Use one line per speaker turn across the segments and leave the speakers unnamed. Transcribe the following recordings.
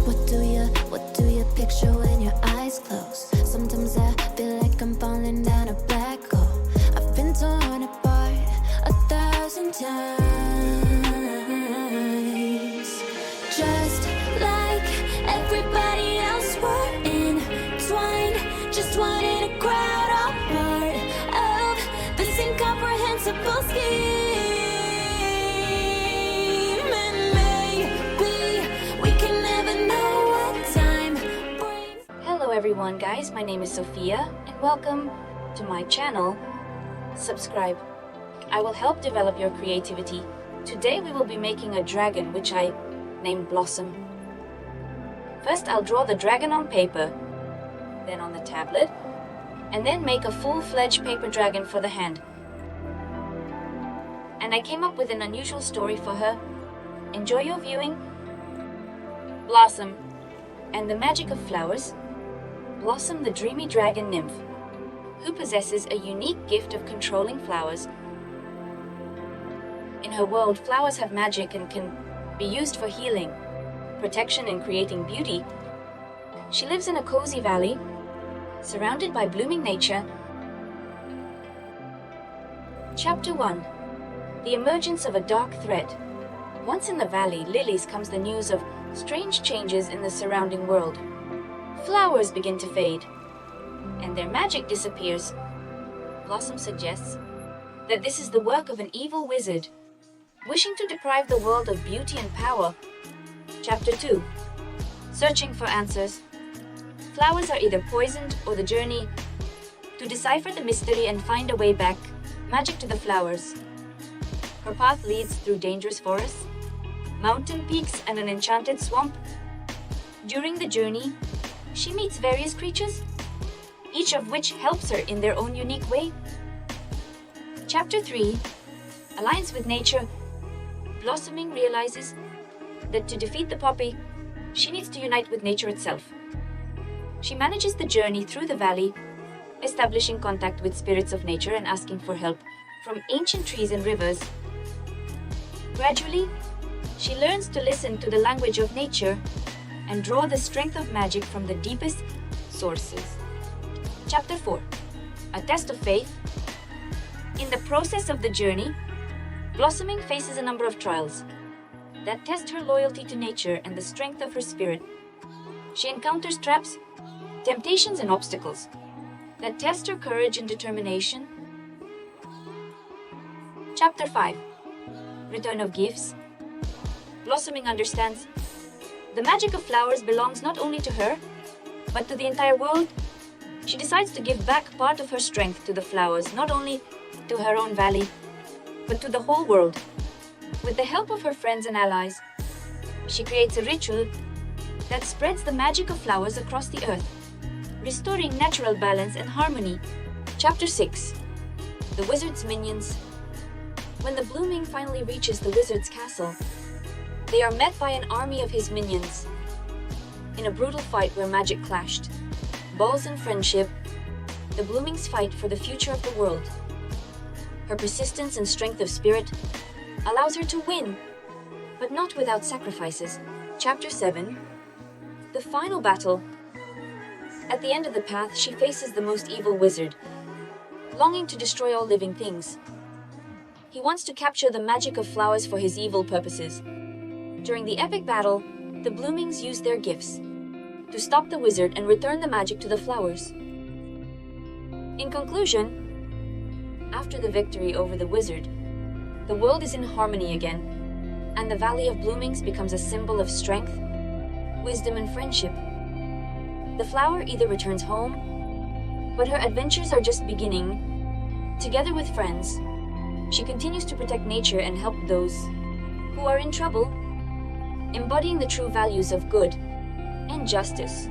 What do you picture when your eyes close? Sometimes I feel like I'm falling down a black hole. I've been torn apart 1,000 times. Just like everybody else, we're entwined. Just one in a crowd, all part of this incomprehensible scheme. And maybe we can never know what time brings.
Hello everyone guys, my name is Sophia and welcome to my channel. Subscribe. I will help develop your creativity. Today we will be making a dragon which I named Blossom. First I'll draw the dragon on paper, then on the tablet, and then make a full-fledged paper dragon for the hand. And I came up with an unusual story for her. Enjoy your viewing. Blossom and the magic of flowers. Blossom, the dreamy dragon nymph, who possesses a unique gift of controlling flowers. In her world, flowers have magic and can be used for healing, protection, and creating beauty. She lives in a cozy valley, surrounded by blooming nature. Chapter 1. The emergence of a dark threat. Once in the valley, lilies comes the news of strange changes in the surrounding world. Flowers begin to fade, and their magic disappears. Blossom suggests that this is the work of an evil wizard, wishing to deprive the world of beauty and power. Chapter 2. Searching for answers. Flowers are either poisoned or the journey to decipher the mystery and find a way back. Magic to the flowers. Her path leads through dangerous forests, mountain peaks, and an enchanted swamp. During the journey, she meets various creatures, each of which helps her in their own unique way. Chapter 3. Alliance with nature. Blossoming realizes that to defeat the poppy, she needs to unite with nature itself. She manages the journey through the valley, establishing contact with spirits of nature and asking for help from ancient trees and rivers. Gradually, she learns to listen to the language of nature and draw the strength of magic from the deepest sources. Chapter 4. A test of faith. In the process of the journey, Blossoming faces a number of trials that test her loyalty to nature and the strength of her spirit. She encounters traps, temptations, and obstacles that test her courage and determination. Chapter 5. Return of Gifts. Blossoming understands the magic of flowers belongs not only to her, but to the entire world. She decides to give back part of her strength to the flowers, not only to her own valley, but to the whole world. With the help of her friends and allies, she creates a ritual that spreads the magic of flowers across the earth, restoring natural balance and harmony. Chapter 6. The Wizard's Minions. When the blooming finally reaches the wizard's castle, they are met by an army of his minions. In a brutal fight where magic clashed, balls and friendship, the bloomings fight for the future of the world. Her persistence and strength of spirit allows her to win, but not without sacrifices. Chapter 7. The Final Battle. At the end of the path, she faces the most evil wizard, longing to destroy all living things. He wants to capture the magic of flowers for his evil purposes. During the epic battle, the bloomings use their gifts to stop the wizard and return the magic to the flowers. In conclusion, after the victory over the wizard, the world is in harmony again, and the Valley of Bloomings becomes a symbol of strength, wisdom, and friendship. The flower either returns home, but her adventures are just beginning. Together with friends, she continues to protect nature and help those who are in trouble, embodying the true values of good and justice.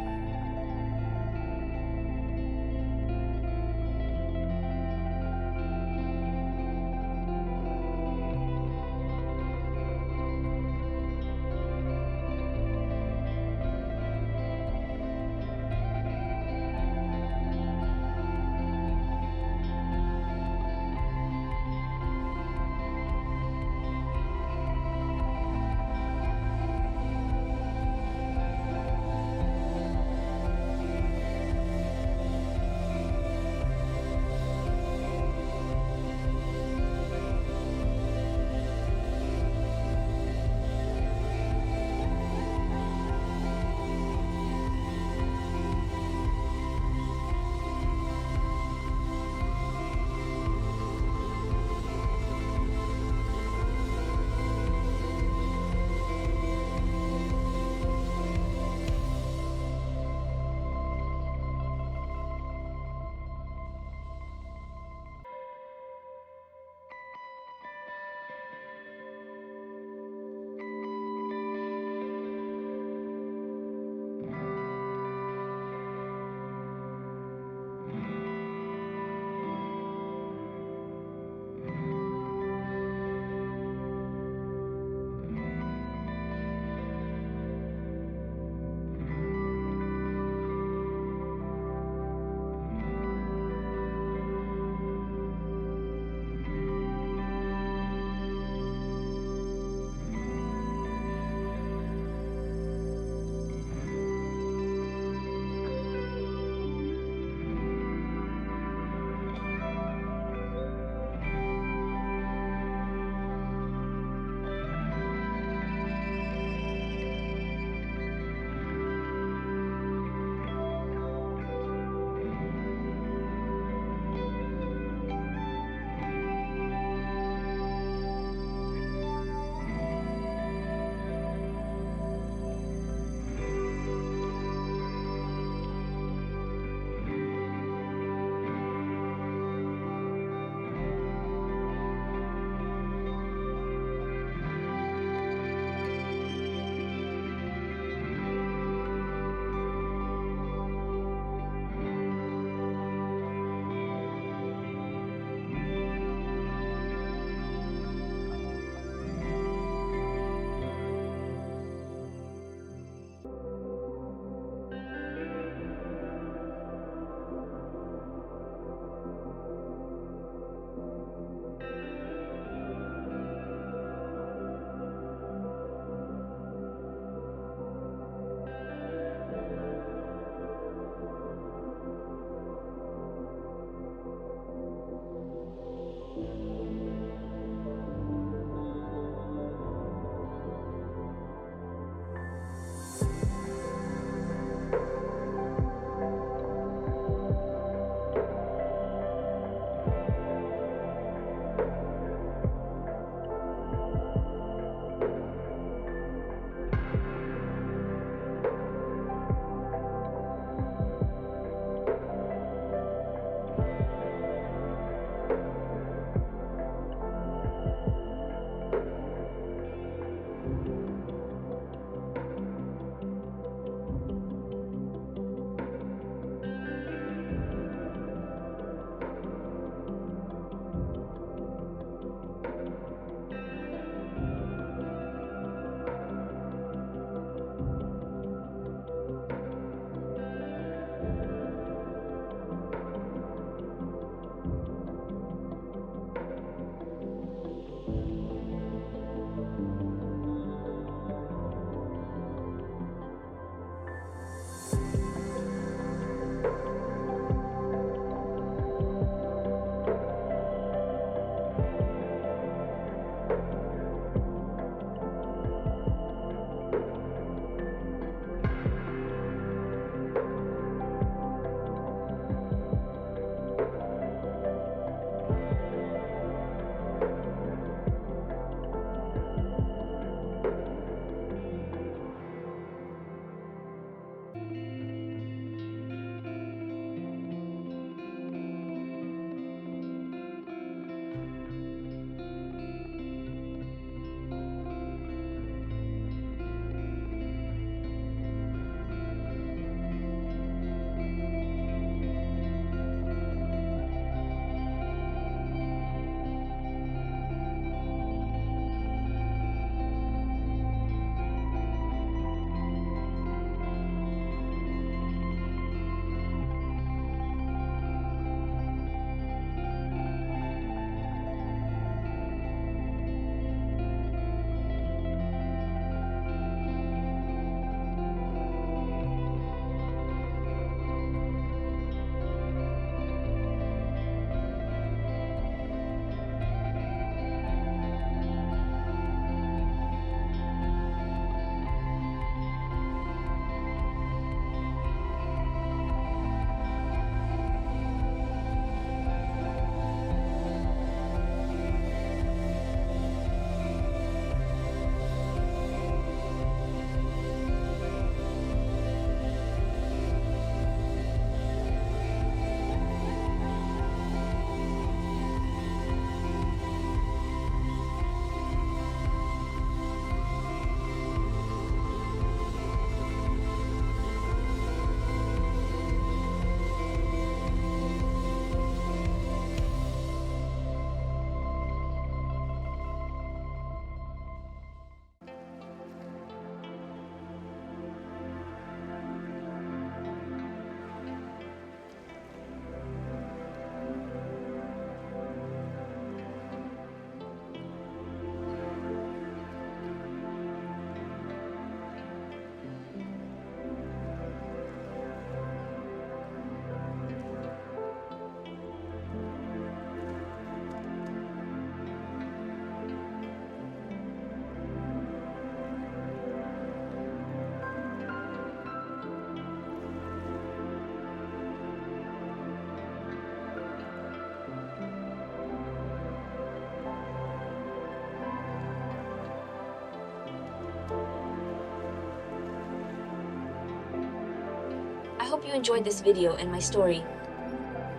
hope you enjoyed this video and my story.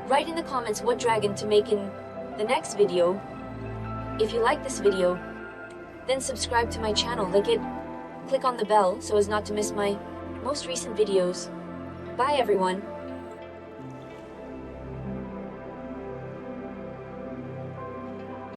Write in the comments what dragon to make in the next video. If you like this video, then subscribe to my channel, like it, click on the bell so as not to miss my most recent videos. Bye everyone.